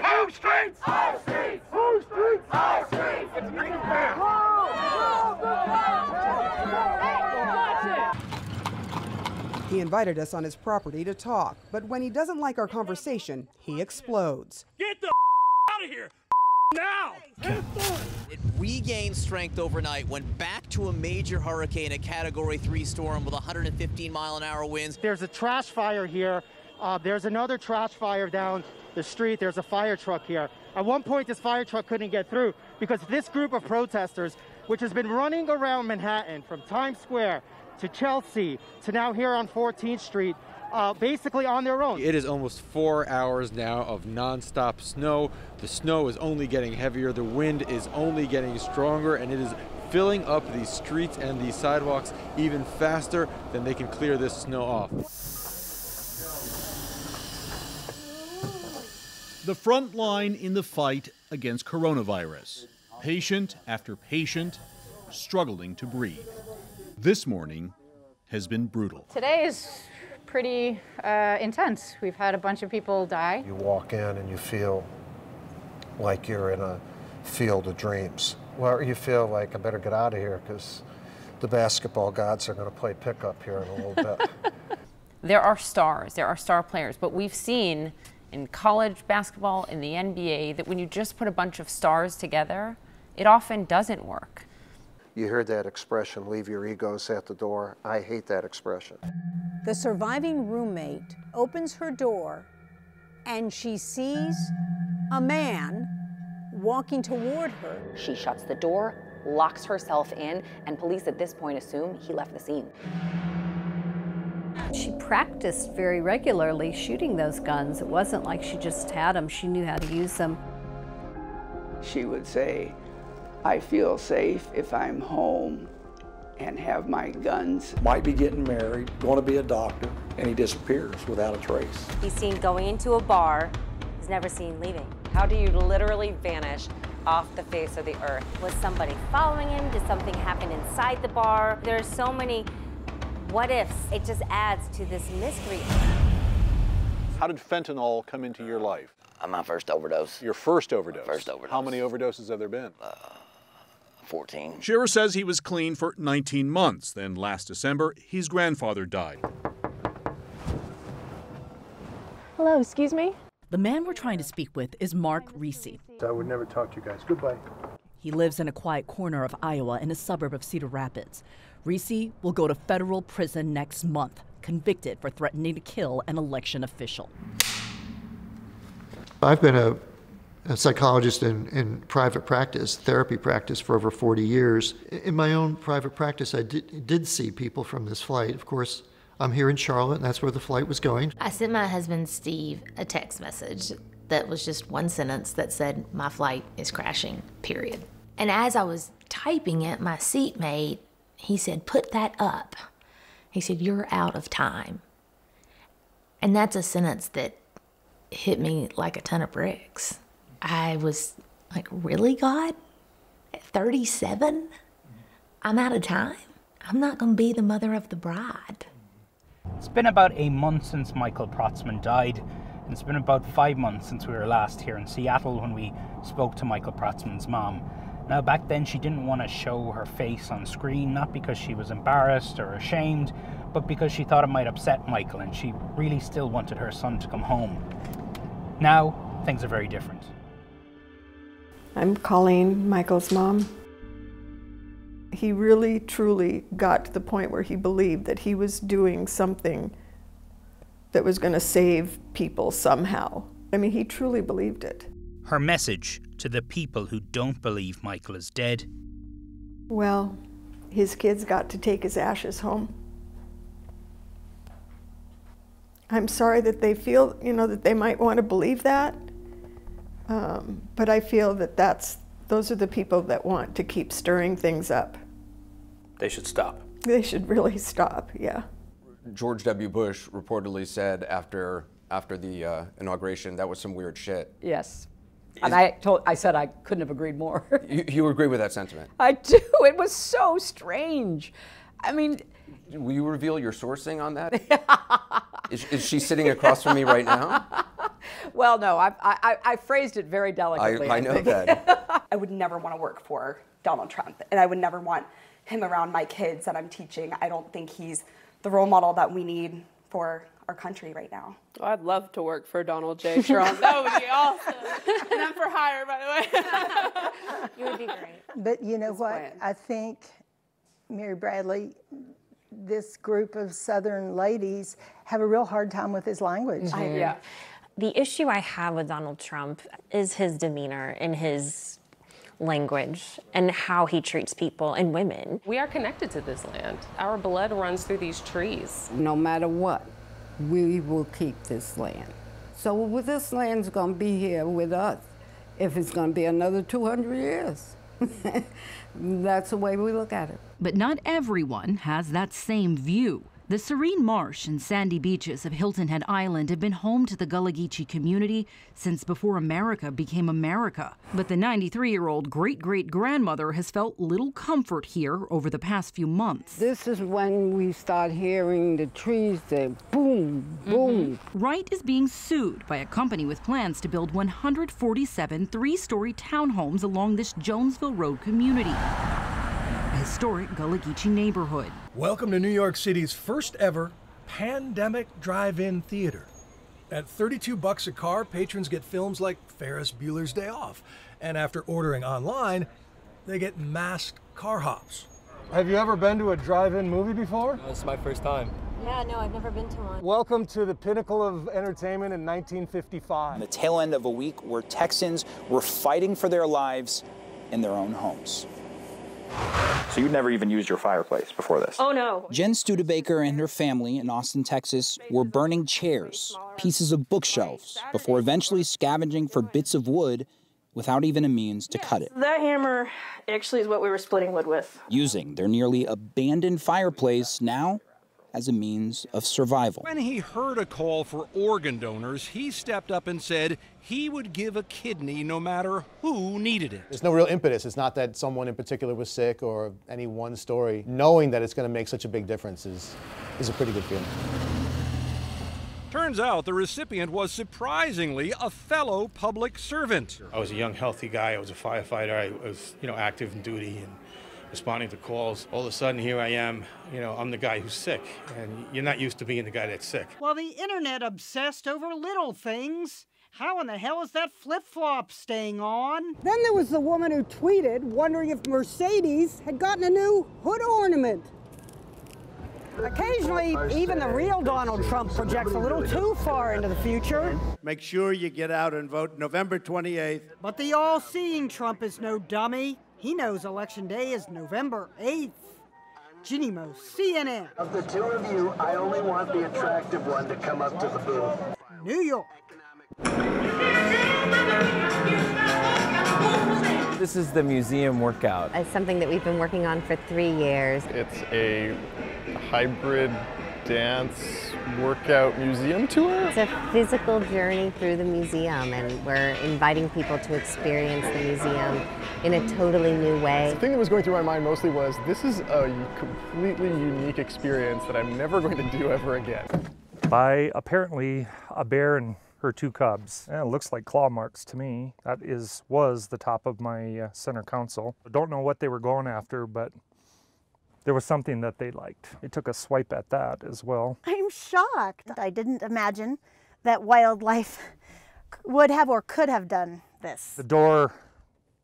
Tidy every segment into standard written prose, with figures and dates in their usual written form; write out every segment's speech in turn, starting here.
Whose streets? Our streets! Whose streets? Our streets! It's pretty fair. He invited us on his property to talk, but when he doesn't like our conversation, he explodes. Get the out of here now! It regained strength overnight, went back to a major hurricane, a Category 3 storm with 115-mile-an-hour winds. There's a trash fire here. There's another trash fire down the street. There's a fire truck here. At one point, this fire truck couldn't get through because this group of protesters, which has been running around Manhattan from Times Square to Chelsea to now here on 14th Street, basically on their own. It is almost 4 hours now of non-stop snow. The snow is only getting heavier, the wind is only getting stronger, and it is filling up these streets and these sidewalks even faster than they can clear this snow off. The front line in the fight against coronavirus. Patient after patient struggling to breathe. This morning has been brutal. Today is pretty intense. We've had a bunch of people die. You walk in and you feel like you're in a field of dreams. Well, you feel like I better get out of here because the basketball gods are going to play pickup here in a little bit. There are stars, there are star players, but we've seen in college basketball, in the NBA, that when you just put a bunch of stars together, it often doesn't work. You heard that expression, leave your egos at the door. I hate that expression. The surviving roommate opens her door and she sees a man walking toward her. She shuts the door, locks herself in, and police at this point assume he left the scene. She practiced very regularly shooting those guns. It wasn't like she just had them, she knew how to use them. She would say, I feel safe if I'm home and have my guns. Might be getting married, going to be a doctor, and he disappears without a trace. He's seen going into a bar, he's never seen leaving. How do you literally vanish off the face of the earth? Was somebody following him? Did something happen inside the bar? There's so many what ifs. It just adds to this mystery. How did fentanyl come into your life? My first overdose. Your first overdose? First overdose. How many overdoses have there been? 14. Shearer says he was clean for 19 months. Then last December, his grandfather died. Hello, excuse me? The man we're trying to speak with is Mark Reese. I would never talk to you guys. Goodbye. He lives in a quiet corner of Iowa in a suburb of Cedar Rapids. Reese will go to federal prison next month, convicted for threatening to kill an election official. I've been a psychologist in private practice, therapy practice, for over 40 years. In my own private practice, I did see people from this flight. Of course, I'm here in Charlotte, and that's where the flight was going. I sent my husband, Steve, a text message that was just one sentence that said, my flight is crashing, period. And as I was typing it, my seatmate, he said, put that up. He said, you're out of time. And that's a sentence that hit me like a ton of bricks. I was like, really, God? At 37? I'm out of time? I'm not going to be the mother of the bride. It's been about a month since Michael Protzman died, and it's been about 5 months since we were last here in Seattle when we spoke to Michael Protzman's mom. Now, back then she didn't want to show her face on screen, not because she was embarrassed or ashamed, but because she thought it might upset Michael, and she really still wanted her son to come home. Now, things are very different. I'm Colleen, Michael's mom. He really, truly got to the point where he believed that he was doing something that was going to save people somehow. I mean, he truly believed it. Her message to the people who don't believe Michael is dead. Well, his kids got to take his ashes home. I'm sorry that they feel, that they might want to believe that, but I feel that those are the people that want to keep stirring things up. They should stop. They should really stop, yeah. George W. Bush reportedly said after the inauguration, that was some weird shit. Yes. And I said I couldn't have agreed more. You agree with that sentiment? I do. It was so strange. I mean... Will you reveal your sourcing on that? Is she sitting across from me right now? Well, no, I phrased it very delicately. I know that. I would never want to work for Donald Trump, and I would never want him around my kids that I'm teaching. I don't think he's the role model that we need for our country right now. I'd love to work for Donald J. Trump. That would be awesome. And I'm for hire, by the way. You would be great. But you know what? I think, Mary Bradley, this group of Southern ladies have a real hard time with his language. Yeah. The issue I have with Donald Trump is his demeanor and his language and how he treats people and women. We are connected to this land. Our blood runs through these trees. No matter what, we will keep this land. So this land's gonna be here with us if it's gonna be another 200 years. That's the way we look at it. But not everyone has that same view. The serene marsh and sandy beaches of Hilton Head Island have been home to the Gullah Geechee community since before America became America. But the 93-year-old great-great-grandmother has felt little comfort here over the past few months. This is when we start hearing the trees say boom, boom. Wright is being sued by a company with plans to build 147 three-story townhomes along this Jonesville Road community, a historic Gullah Geechee neighborhood. Welcome to New York City's first ever pandemic drive-in theater. At $32 a car, patrons get films like Ferris Bueller's Day Off. And after ordering online, they get masked car hops. Have you ever been to a drive-in movie before? This is my first time. Yeah, no, I've never been to one. Welcome to the pinnacle of entertainment in 1955. The tail end of a week where Texans were fighting for their lives in their own homes. So you'd never even used your fireplace before this? Oh, no. Jen Studebaker and her family in Austin, Texas were burning chairs, pieces of bookshelves, before eventually scavenging for bits of wood without even a means to cut it. That hammer actually is what we were splitting wood with. Using their nearly abandoned fireplace now as a means of survival. When he heard a call for organ donors, he stepped up and said he would give a kidney no matter who needed it. There's no real impetus. It's not that someone in particular was sick or any one story. Knowing that it's going to make such a big difference is a pretty good feeling. Turns out the recipient was surprisingly a fellow public servant. I was a young, healthy guy. I was a firefighter. I was, active in duty and responding to calls. All of a sudden, here I am, I'm the guy who's sick, and you're not used to being the guy that's sick. Well, the internet obsessed over little things. How in the hell is that flip-flop staying on? Then there was the woman who tweeted wondering if Mercedes had gotten a new hood ornament. Occasionally, even the real Donald Trump projects a little too far into the future. Make sure you get out and vote November 28th. But the all-seeing Trump is no dummy. He knows Election Day is November 8th. Ginny Mo, CNN. Of the two of you, I only want the attractive one to come up to the booth. New York. This is the museum workout. It's something that we've been working on for 3 years. It's a hybrid dance workout museum tour. It's a physical journey through the museum, and we're inviting people to experience the museum in a totally new way. The thing that was going through my mind mostly was, this is a completely unique experience that I'm never going to do ever again. By apparently a bear and her 2 cubs. It looks like claw marks to me. That was the top of my center console. I don't know what they were going after, but there was something that they liked. They took a swipe at that as well. I'm shocked. I didn't imagine that wildlife would have or could have done this. The door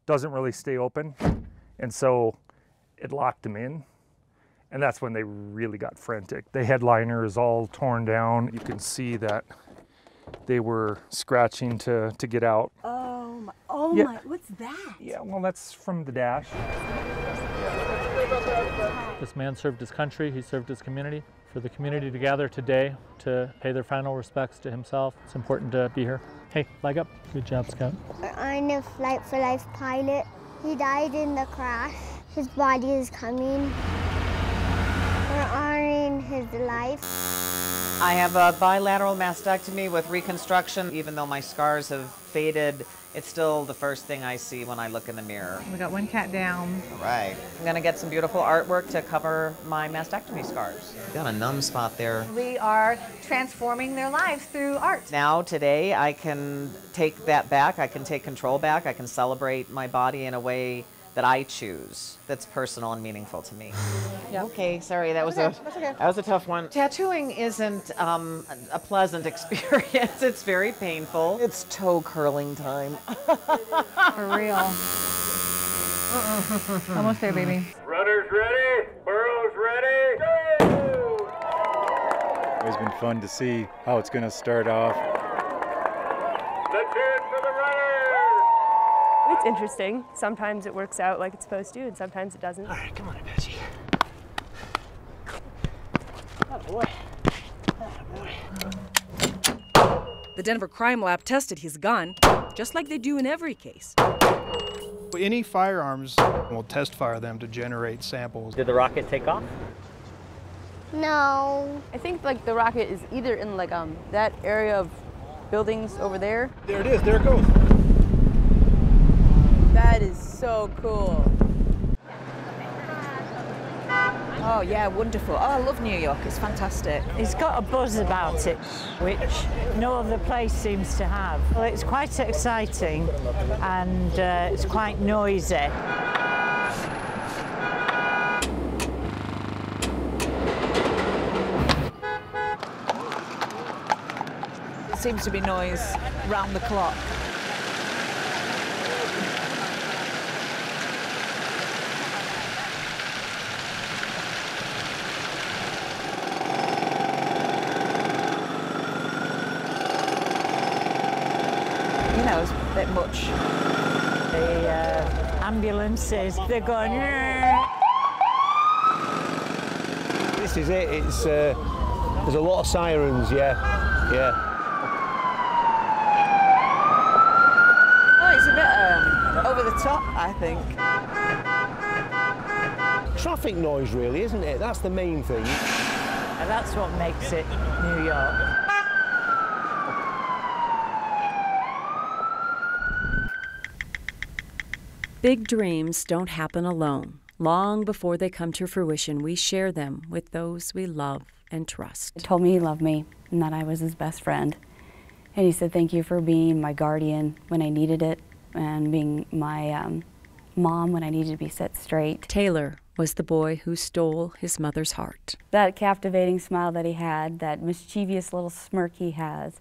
doesn't really stay open, and so it locked them in. And that's when they really got frantic. The headliner is all torn down. You can see that they were scratching to get out. Oh Yeah. my, what's that? Yeah, well, that's from the dash. This man served his country, he served his community. For the community to gather today to pay their final respects to himself, it's important to be here. Hey, flag up. Good job, Scout. I'm a Flight for Life pilot. He died in the crash. His body is coming. We're honoring his life. I have a bilateral mastectomy with reconstruction. Even though my scars have faded, it's still the first thing I see when I look in the mirror. We got one cat down. All right. I'm gonna get some beautiful artwork to cover my mastectomy scars. Got a numb spot there. We are transforming their lives through art. Now, today, I can take that back. I can take control back. I can celebrate my body in a way that I choose, that's personal and meaningful to me. Yeah. Okay, sorry, that was a tough one. Tattooing isn't a pleasant experience. It's very painful. It's toe curling time. For real. Almost there, baby. Runners ready, burros ready, go! It's been fun to see how it's going to start off. Let's hear it for the runners! It's interesting. Sometimes it works out like it's supposed to, and sometimes it doesn't. All right, come on, Apache. Oh, boy. The Denver Crime Lab tested his gun, just like they do in every case. Any firearms, we'll test fire them to generate samples. Did the rocket take off? No. I think like the rocket is either in like that area of buildings over there. There it is, there it goes. That is so cool. Oh yeah, wonderful. Oh, I love New York, it's fantastic. It's got a buzz about it, which no other place seems to have. Well, it's quite exciting and it's quite noisy. It seems to be noise round the clock. It's a bit much. The ambulances, they're going. This is it. It's there's a lot of sirens. Yeah. Oh, it's a bit over the top, I think. Traffic noise, really, isn't it? That's the main thing. And that's what makes it New York. Big dreams don't happen alone. Long before they come to fruition, we share them with those we love and trust. He told me he loved me and that I was his best friend. And he said, thank you for being my guardian when I needed it and being my mom when I needed to be set straight. Taylor was the boy who stole his mother's heart. That captivating smile that he had, that mischievous little smirk he has,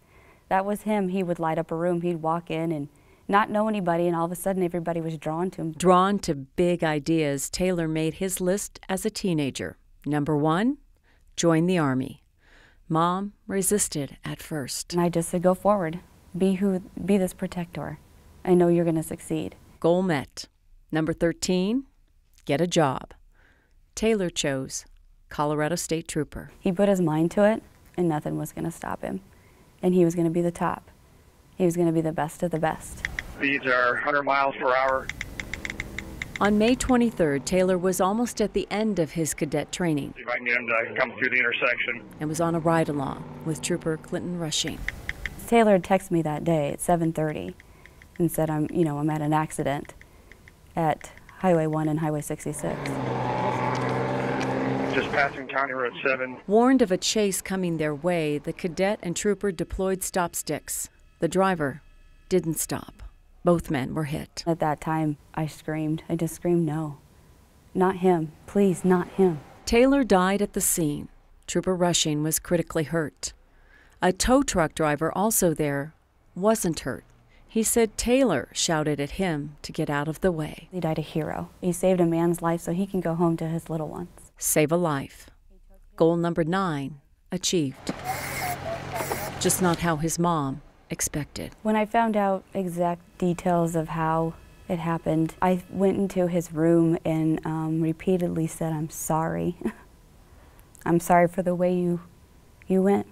that was him. He would light up a room, he'd walk in and not know anybody, and all of a sudden everybody was drawn to him. Drawn to big ideas, Taylor made his list as a teenager. Number 1, join the Army. Mom resisted at first. And I just said, go forward. Be this protector. I know you're going to succeed. Goal met. Number 13, get a job. Taylor chose Colorado State Trooper. He put his mind to it, and nothing was going to stop him. And he was going to be the top. He was going to be the best of the best. Speeds are 100 miles per hour. On May 23rd, Taylor was almost at the end of his cadet training. See if I can get him to come through the intersection. And was on a ride-along with Trooper Clinton Rushing. Taylor had texted me that day at 7:30 and said, I'm at an accident at Highway 1 and Highway 66. Just passing County Road 7. Warned of a chase coming their way, the cadet and trooper deployed stop sticks. The driver didn't stop. Both men were hit. At that time, I screamed. I just screamed, no. Not him. Please, not him. Taylor died at the scene. Trooper Rushing was critically hurt. A tow truck driver also there wasn't hurt. He said Taylor shouted at him to get out of the way. He died a hero. He saved a man's life so he can go home to his little ones. Save a life. Goal number 9 achieved. Just not how his mom expected. When I found out exact details of how it happened, I went into his room and repeatedly said, I'm sorry. I'm sorry for the way you went.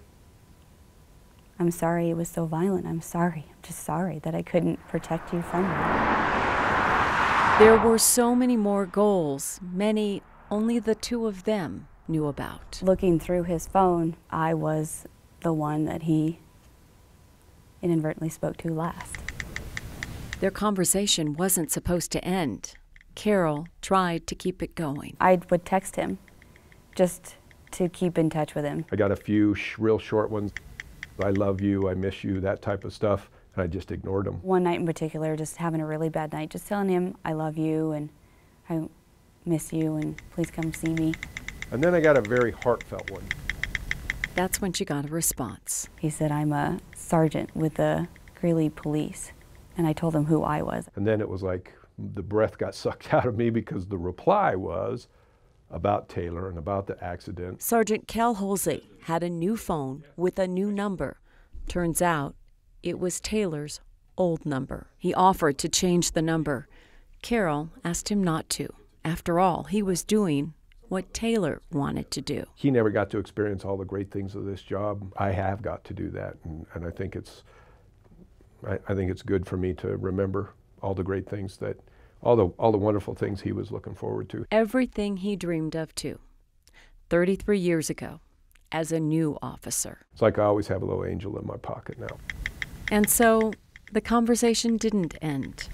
I'm sorry it was so violent. I'm sorry. I'm just sorry that I couldn't protect you from it. There were so many more goals, many only the two of them knew about. Looking through his phone, I was the one that he inadvertently spoke to last. Their conversation wasn't supposed to end. Carol tried to keep it going. I would text him just to keep in touch with him. I got a few real short ones. I love you, I miss you, that type of stuff, and I just ignored them. One night in particular, just having a really bad night, just telling him I love you and I miss you and please come see me. And then I got a very heartfelt one. That's when she got a response. He said, I'm a sergeant with the Greeley Police, and I told him who I was. And then it was like the breath got sucked out of me because the reply was about Taylor and about the accident. Sergeant Cal Holsey had a new phone with a new number. Turns out it was Taylor's old number. He offered to change the number. Carol asked him not to. After all, he was doing what Taylor wanted to do. He never got to experience all the great things of this job. I have got to do that, and I think it's good for me to remember all the great things that, all the wonderful things he was looking forward to. Everything he dreamed of too. 33 years ago, as a new officer. It's like I always have a little angel in my pocket now. And so the conversation didn't end.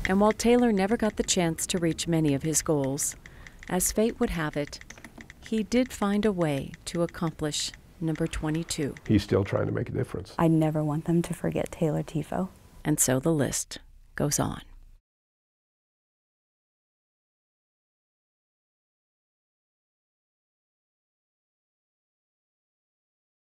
And while Taylor never got the chance to reach many of his goals, as fate would have it, he did find a way to accomplish number 22. He's still trying to make a difference. I never want them to forget Taylor Tifo. And so the list goes on.